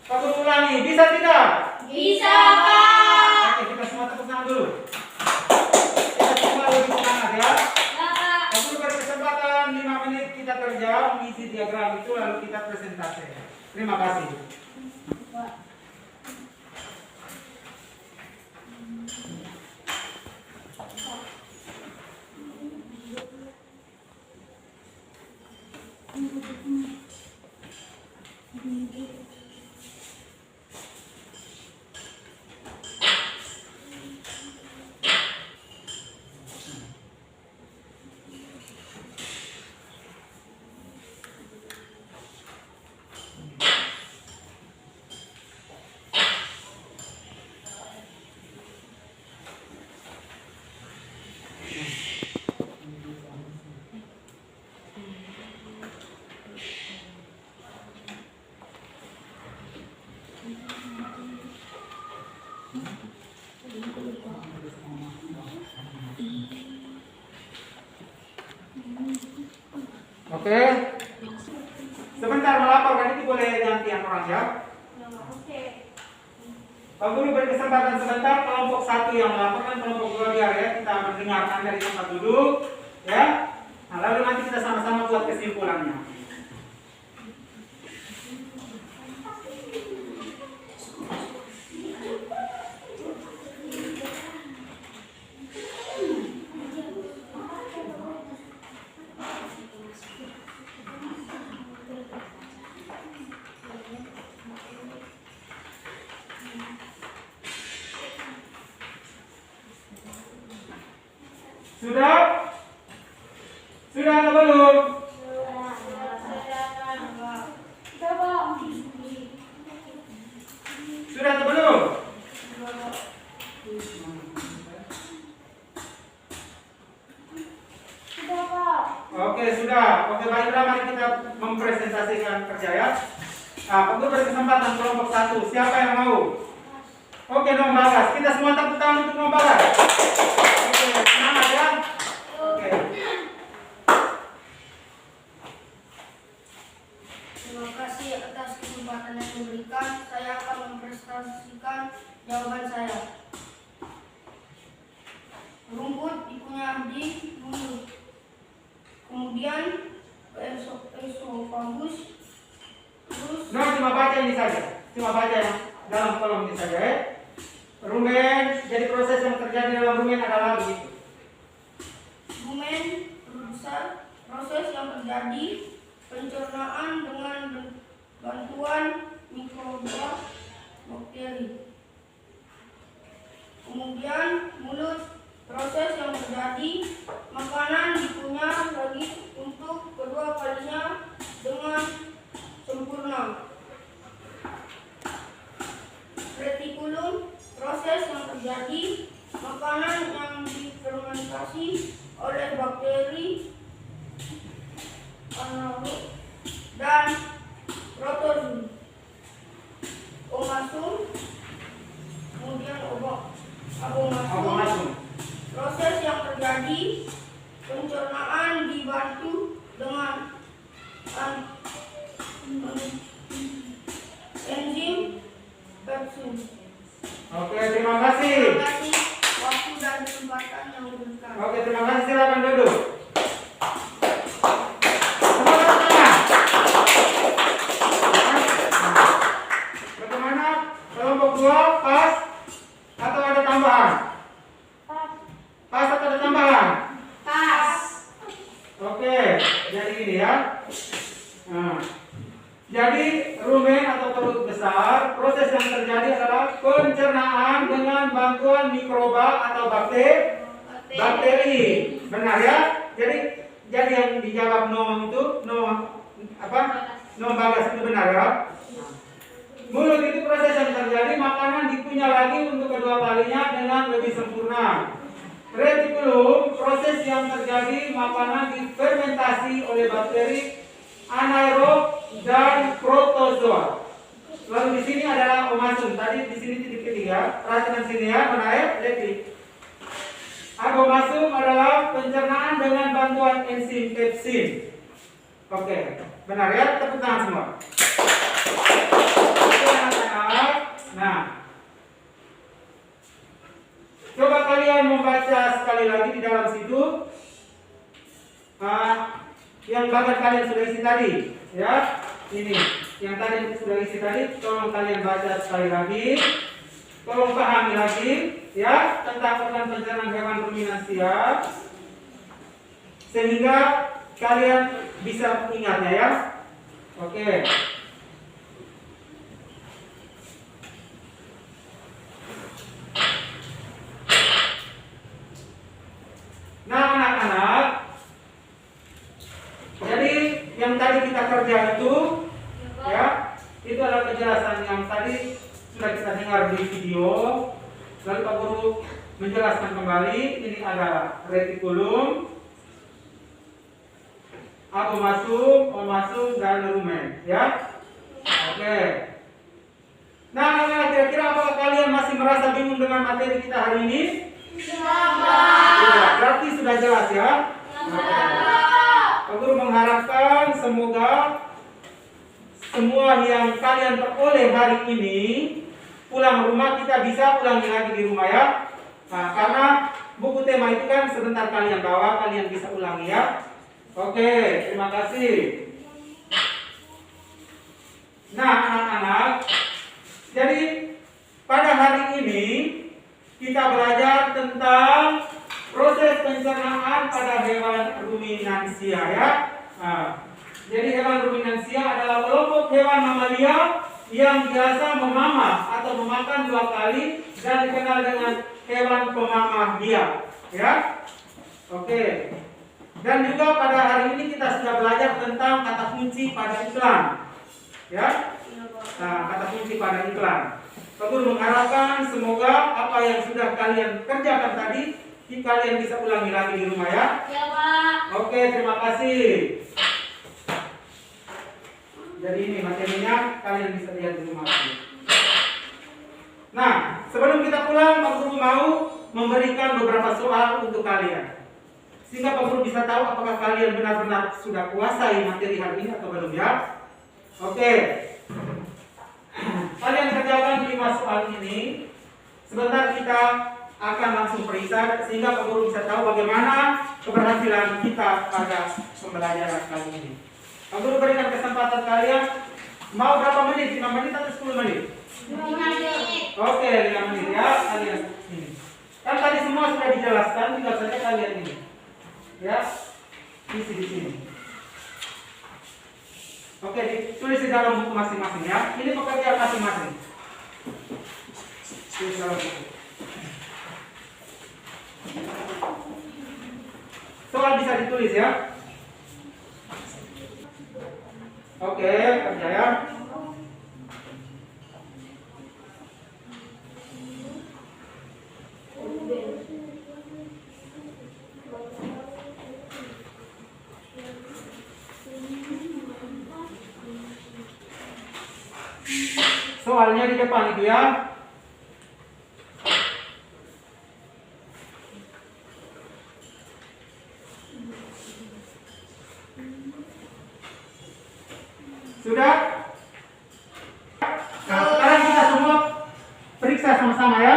Aku ulangi, bisa tidak? Bisa, Pak. Oke, kita semua tepuk tangan dulu. Kita semua lebih semangat ya. Aku berkesempatan 5 menit kita kerja mengisi diagram itu lalu kita presentasi. Terima kasih. Oke. Sebentar melaporkan itu boleh gantian orang ya. Oke. Pak Guru beri kesempatan sebentar, kelompok 1 yang melaporkan, kelompok 2 biar ya kita mendengarkan dari tempat duduk ya. Nah, lalu nanti kita sama-sama buat kesimpulannya. Sudah? Sudah atau belum? Sudah atau belum? Oke, sudah. Oke, baiklah, mari kita mempresentasikan kerja ya. Nah, Pak Guru beri kesempatan kelompok 1. Siapa yang mau? Oke, Nom Bagas. Kita semua tepuk tangan untuk Nom Bagas. Oke, semangat ya. Oke. Terima kasih atas kesempatan yang diberikan. Saya akan mempresentasikan jawaban saya. Rumput dikunyah di mulut. Kemudian esofagus. Terus Nah, cuma baca ini saja. Cuma baca yang dalam kolom ini saja ya. Rumen, jadi proses yang terjadi dalam rumen adalah begitu. rumen besar. Proses yang terjadi pencernaan dengan bantuan mikroba bakteri. Kemudian mulut, proses yang terjadi makanan dikunyah lagi untuk kedua kalinya dengan sempurna. Retikulum, proses yang terjadi makanan yang difermentasi oleh bakteri anaerob dan protozoa. Omasum, kemudian abomasum, proses yang terjadi pencernaan dibantu dengan enzim pepsin. Oke, terima kasih. Terima kasih waktu dan kesempatan yang diberikan. Oke, terima kasih. Silakan duduk. Semua tepuk tangan. Bagaimana? Kelompok 2 pas atau ada tambahan? Pas atau ada tambahan? Pas. Oke, jadi ini ya. Nah, jadi rumen atau perut besar, proses yang terjadi adalah pencernaan dengan bantuan mikroba atau bakteri. Benar ya? Jadi yang dijawab no itu no apa? No Bagas itu benar ya? Mulut itu proses yang terjadi makanan dikunyah lagi untuk kedua kalinya dengan lebih sempurna. Retikulum, proses yang terjadi makanan difermentasi oleh bakteri anaerob dan protozoa. Lalu di sini adalah omasum. Tadi di sini titik ketiga. Perhatikan sini ya, menaik, letih. Abomasum adalah pencernaan dengan bantuan enzim pepsin. Oke, benar ya? Tepuk tangan semua. Oke, anak-anak. Nah, coba kalian membaca sekali lagi di dalam situ. Yang bagian kalian sudah isi tadi, ya. Ini yang tadi sudah isi tadi, tolong kalian baca sekali lagi. Tolong pahami lagi, ya, tentang organ pencernaan hewan ruminansia, sehingga kalian bisa ingatnya ya. Oke. Nah, anak-anak, jadi yang tadi kita kerja itu, ya, itu adalah penjelasan yang tadi sudah kita dengar di video. Lalu Pak Guru menjelaskan kembali. Ini adalah retikulum, abomasum, omasum, dan rumen, ya. Oke. Nah, kira-kira apakah kalian masih merasa bingung dengan materi kita hari ini? Tidak. Berarti sudah jelas ya. Pak Guru mengharapkan semoga semua yang kalian peroleh hari ini pulang rumah kita bisa ulangi lagi di rumah ya. Nah, karena buku tema itu kan sebentar kalian bawa, kalian bisa ulangi ya. Oke, terima kasih. Nah, anak-anak, jadi pada hari ini kita belajar tentang proses pencernaan pada hewan ruminansia ya. Nah, jadi hewan ruminansia adalah kelompok hewan mamalia yang biasa memamah atau memakan 2 kali dan dikenal dengan hewan pemamah biak ya. Oke. Dan juga pada hari ini kita sudah belajar tentang kata kunci pada iklan. Ya. Nah, kata kunci pada iklan. Pak Guru mengharapkan semoga apa yang sudah kalian kerjakan tadi kalian bisa ulangi lagi di rumah ya. Ya, Pak. Oke, terima kasih. Jadi ini materinya kalian bisa lihat di rumah. Nah, sebelum kita pulang, Pak Guru mau memberikan beberapa soal untuk kalian. Sehingga Pak Guru bisa tahu apakah kalian benar-benar sudah kuasai materi hari ini atau belum ya. Oke. Kalian kerjakan 5 soal ini. Sebentar kita akan langsung periksa sehingga Pak Guru bisa tahu bagaimana keberhasilan kita pada pembelajaran kali ini. Pak Guru berikan kesempatan kalian. Mau berapa menit? 5 menit atau 10 menit? 5 menit. Oke, 5 menit ya kalian ini. Kan tadi semua sudah dijelaskan, tinggal saja kalian ini. Ya, isi di sini. Oke, ditulis di dalam buku masing-masing ya. Ini pekerjaan masing-masing. Tulis dalam buku. Soal bisa ditulis ya. Oke, kerja ya. Soalnya di depan itu ya. Sudah? Nah, sekarang kita semua periksa sama-sama ya.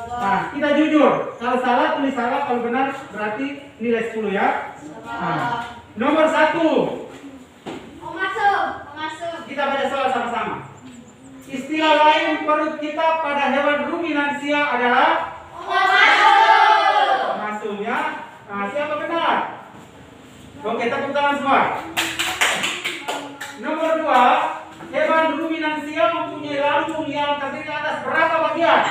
Nah, kita jujur. Kalau salah tulis salah, kalau benar berarti nilai 10 ya. Nah, nomor 1. Masuk. Kita baca soal sama-sama. Istilah lain perut kita pada hewan ruminansia adalah omasum ya. Nah, siapa benar? Oke, tepuk tangan semua. Nomor 2, hewan ruminansia mempunyai lambung yang terdiri atas berapa bagian?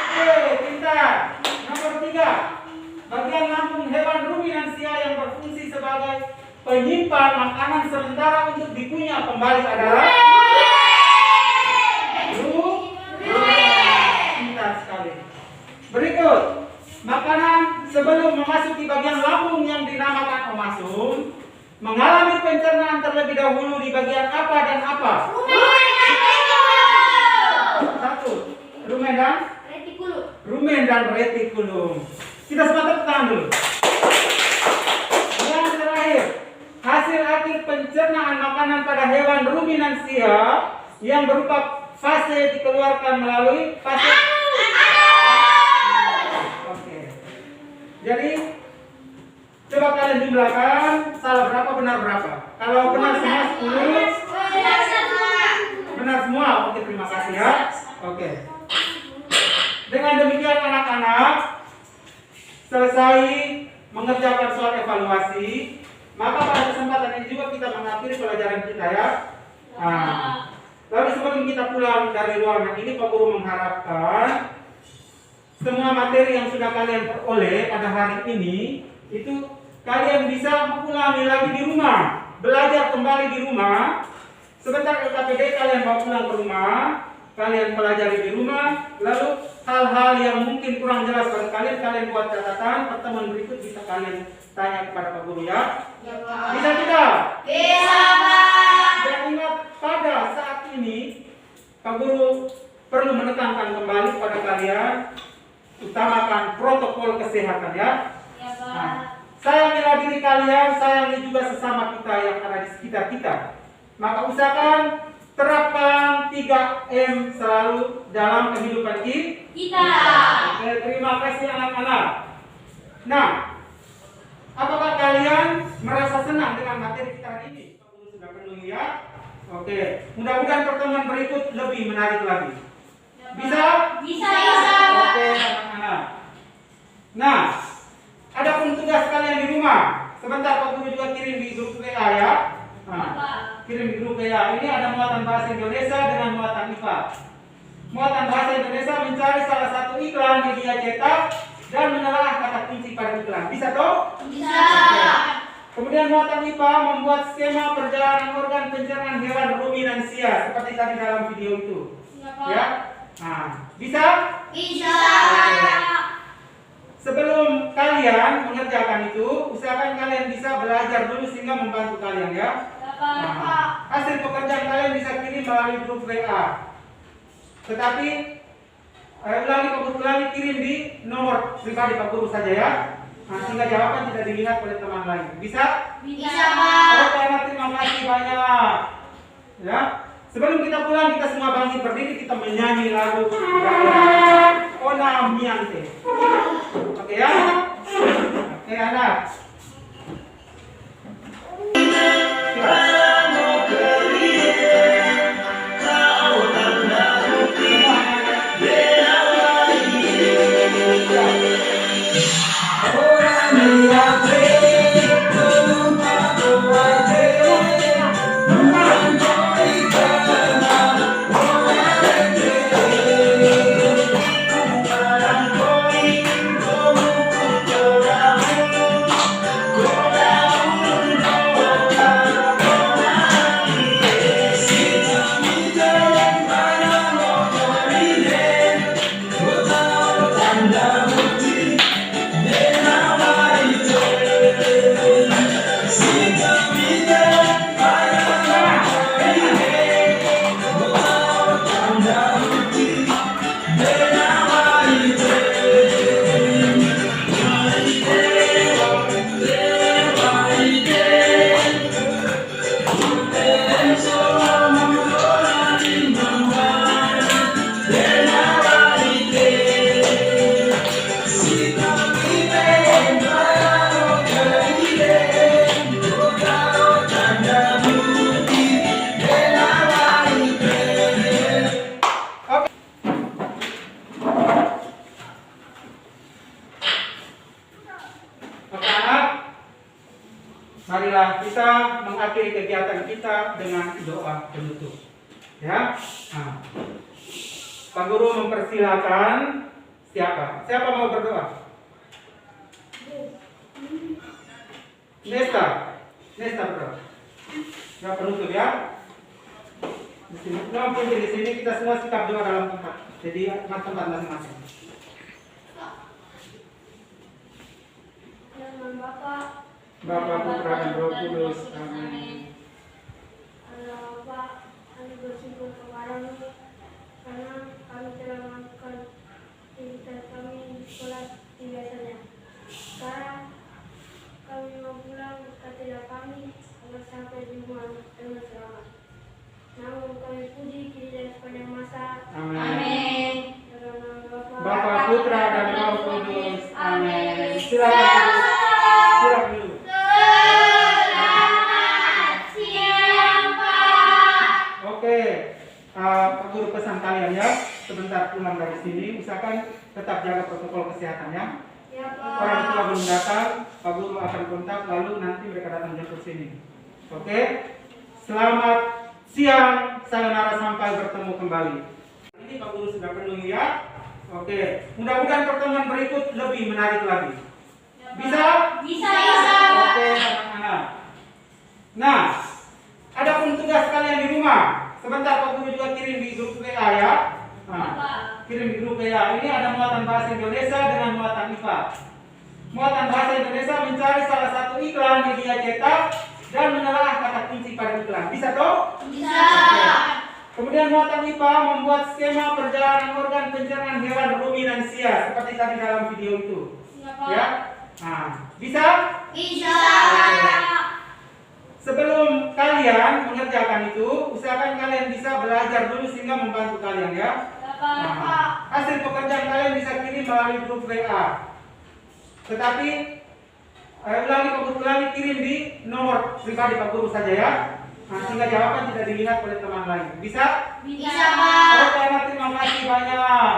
Oke, pintar. Nomor 3, bagian lambung hewan ruminansia yang berfungsi sebagai penyimpan makanan sementara untuk dikunyah kembali adalah pintar sekali. Berikut, makanan sebelum memasuki bagian lambung yang dinamakan omasum mengalami pencernaan terlebih dahulu di bagian apa dan apa? Satu, rumen dan retikulum. Kita semua tepuk tangan dulu. Yang terakhir, hasil akhir pencernaan makanan pada hewan ruminansia yang berupa fase dikeluarkan melalui fase. Oke. Jadi coba kalian jumlahkan salah berapa benar berapa. Kalau benar semua 10. Benar semua. Oke, terima kasih ya. Oke. Dengan demikian anak-anak selesai mengerjakan soal evaluasi, maka pada kesempatan ini juga kita mengakhiri pelajaran kita ya. Nah, lalu sebelum kita pulang dari ruangan ini, Pak Guru mengharapkan semua materi yang sudah kalian peroleh pada hari ini itu kalian bisa mengulangi lagi di rumah, belajar kembali di rumah. Sebentar LKPD kalian bawa pulang ke rumah, kalian pelajari di rumah. Lalu hal-hal yang mungkin kurang jelas pada kalian buat catatan. Pertemuan berikut bisa kalian tanya kepada Pak Guru ya. Bisa tidak? Bisa, Pak. Dan ingat, pada saat ini Pak Guru perlu menekankan kembali pada kalian, utamakan protokol kesehatan ya. Ya, Pak. Nah, sayangilah diri kalian, sayangi juga sesama kita yang ada di sekitar kita. Maka usahakan terapkan 3M selalu dalam kehidupan Kita. Oke, terima kasih anak-anak. Nah, apakah kalian merasa senang dengan materi kita hari ini? Pak Guru sudah penuhi ya. Oke, mudah-mudahan pertemuan berikut lebih menarik lagi. Bisa? Bisa. Oke, anak-anak. Nah, ada pun tugas kalian di rumah. Sebentar Pak Guru juga kirim di grup WA ya. Nah, kirim di grup WA. Ini ada muatan bahasa Indonesia dengan muatan IPA. Muatan bahasa Indonesia mencari salah satu iklan media cetak dan menelaah kata kunci pada iklan. Bisa toh? Bisa. Kemudian muatan IPA membuat skema perjalanan organ pencernaan hewan ruminansia seperti tadi dalam video itu. Ya. Nah, bisa? Bisa. Sebelum kalian mengerjakan itu, usahakan kalian bisa belajar dulu sehingga membantu kalian ya. Nah, hasil pekerjaan kalian bisa kirim melalui grup WA. Tetapi ulangi kirim di nomor pribadi Pak Guru saja ya. Nah, sehingga jawaban tidak dilihat oleh teman lain. Bisa? Bisa, Pak. Oke, terima kasih banyak. Ya. Sebelum kita pulang, kita semua bangkit berdiri, kita menyanyi lagu Ona Miante. Oke ya? Oke, anak. Marilah kita mengakhiri kegiatan kita dengan doa penutup. Ya. Nah. Pak Guru mempersilakan siapa? Siapa mau berdoa? Nesta berdoa. Ya, penutup ya. Di sini, di sini kita semua sikap doa dalam tempat. Jadi tempat masing-masing. Bapa, Putra, dan Roh Kudus. Amin. Allah Bapa, kami bersyukur kepadamu karena kami telah melakukan aktivitas kami di sekolah biasanya. Sekarang kami mau pulang, katilah kami agar sampai di rumah dengan selamat. Namun kami puji kiri sepanjang masa. Amin. Dalam nama Bapa, Putra, dan Roh Kudus. Amin. Silakan dulu. Oke, Pak Guru pesan kalian ya, sebentar pulang dari sini, usahakan tetap jaga protokol kesehatan ya. Ya, Pak. Orang tua belum datang, Pak Guru akan kontak, lalu nanti mereka datang jemput sini. Oke, selamat siang, sayonara sampai bertemu kembali. Ini Pak Guru sudah penuh ya. Oke, mudah-mudahan pertemuan berikut lebih menarik lagi. Bisa? Bisa. Oke, anak-anak. Nah, adapun tugas kalian di rumah, sebentar Pak Guru juga kirim di grup WA ya. Nah, kirim di grup WA. Ini ada muatan bahasa Indonesia dengan muatan IPA. Muatan bahasa Indonesia mencari salah satu iklan media cetak dan menelaah kata kunci pada iklan. Bisa toh? Bisa. Oke. Kemudian muatan IPA membuat skema perjalanan organ pencernaan hewan ruminansia seperti tadi dalam video itu. Ya. Nah, bisa? Bisa. Oke. Sebelum kalian mengerjakan itu, usahakan kalian bisa belajar dulu sehingga membantu kalian ya. Nah, hasil pekerjaan kalian bisa kirim melalui grup WA. Tetapi ulangi kirim di nomor pribadi Pak Guru saja ya. Nah, sehingga jawaban tidak dilihat oleh teman lain. Bisa? Bisa, Pak. Oke, terima kasih banyak.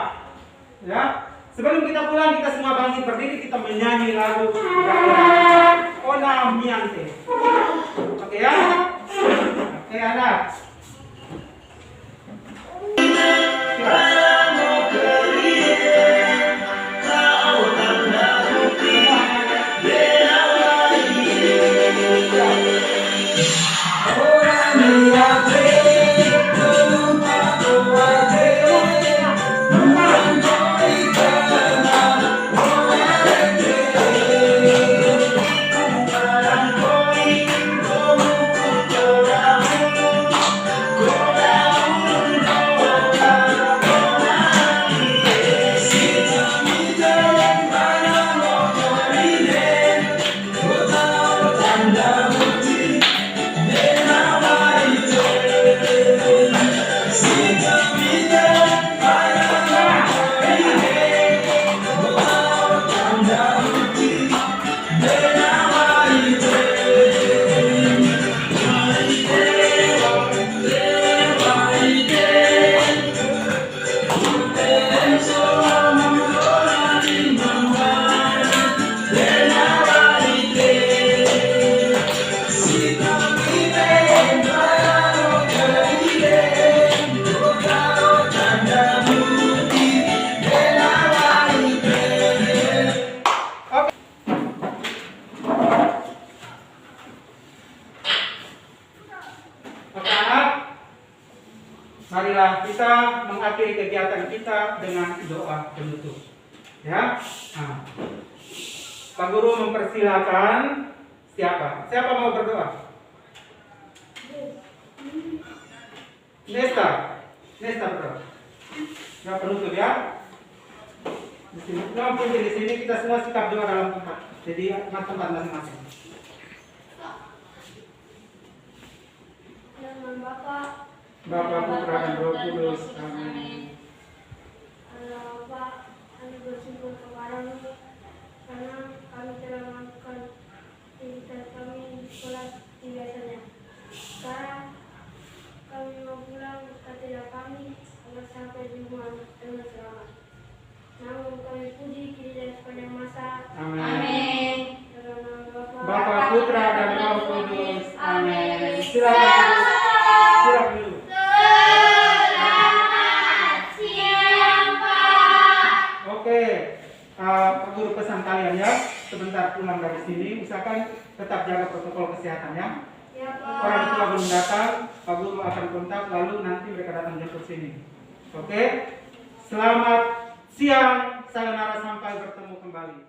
Ya. Sebelum kita pulang, kita semua bangkit berdiri, kita menyanyi lagu Ona Miante. Oke ya? Oke, anak. Silakan. marilah kita mengakhiri kegiatan kita dengan doa penutup. Ya. Nah. Pak Guru mempersilakan siapa? Siapa mau berdoa? Nesta berdoa. Ya penutup ya. Di sini, di sini kita semua sikap doa dalam tempat. Jadi tempat masing-masing. Dengan Bapa, Putra dan Roh Kudus. Amin. Allah Bapa, kami bersyukur kepadamu karena kami telah melakukan aktivitas kami di sekolah biasanya. Sekarang kami mau pulang ke tidak kami agar sampai di rumah dengan selamat. Namun kami puji kini dan sepanjang masa. Amin. Dalam nama Bapa, Bapa, Putra dan Roh Kudus. Amin. Silakan dulu. Oke, Pak Guru pesan kalian ya, sebentar pulang dari sini, usahakan tetap jaga protokol kesehatan ya. Ya Pak. Orang tua belum datang, Pak Guru akan kontak, lalu nanti mereka datang jemput sini. Oke, selamat siang, sayonara, sampai bertemu kembali.